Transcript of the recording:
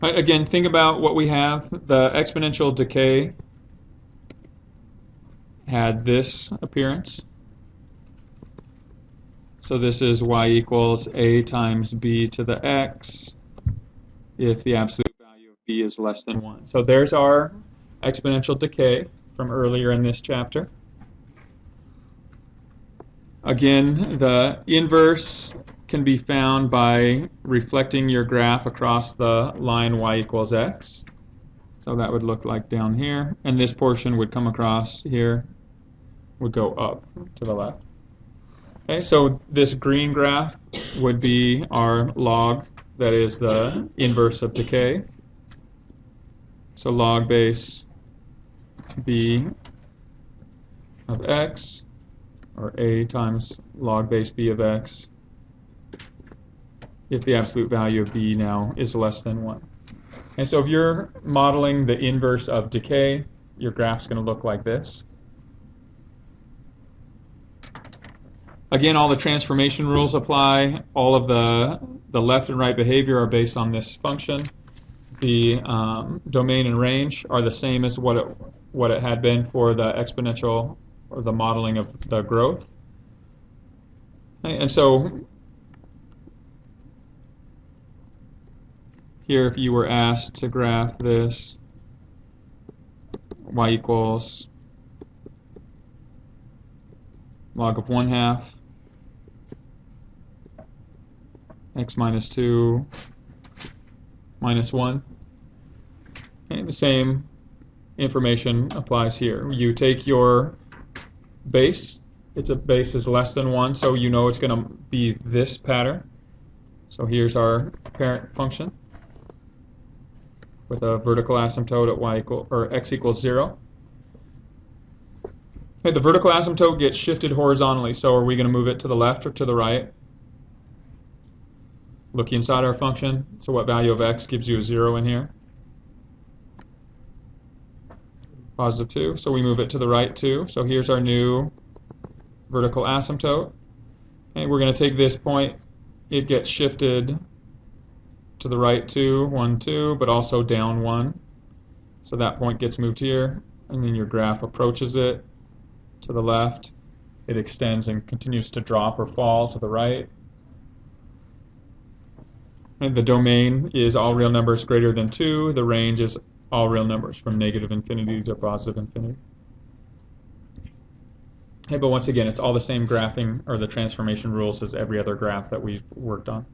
Right, again, think about what we have. The exponential decay had this appearance. So this is y equals a times b to the x if the absolute value of b is less than 1. So there's our exponential decay from earlier in this chapter. Again, the inverse can be found by reflecting your graph across the line y equals x. So that would look like down here. And this portion would come across here, would go up to the left. Okay, so this green graph would be our log, that is the inverse of decay. So log base b of x, or a times log base b of x, if the absolute value of b now is less than 1. And so if you're modeling the inverse of decay, your graph's going to look like this. Again, all the transformation rules apply. All of the left and right behavior are based on this function. The domain and range are the same as what it had been for the exponential, or the modeling of the growth. And so here, if you were asked to graph this, y equals log of 1/2 x minus 2 minus 1. Okay, the same information applies here. You take your base. Its base is less than 1, so you know it's going to be this pattern. So here's our parent function with a vertical asymptote at x equals 0. Okay, the vertical asymptote gets shifted horizontally, so are we going to move it to the left or to the right? Look inside our function. So what value of x gives you a 0 in here? Positive 2. So we move it to the right 2. So here's our new vertical asymptote. And we're going to take this point. It gets shifted to the right 2, 1, 2, but also down 1. So that point gets moved here, and then your graph approaches it to the left. It extends and continues to drop or fall to the right. And the domain is all real numbers greater than 2. The range is all real numbers from negative infinity to positive infinity. Okay, but once again, it's all the same graphing or the transformation rules as every other graph that we've worked on.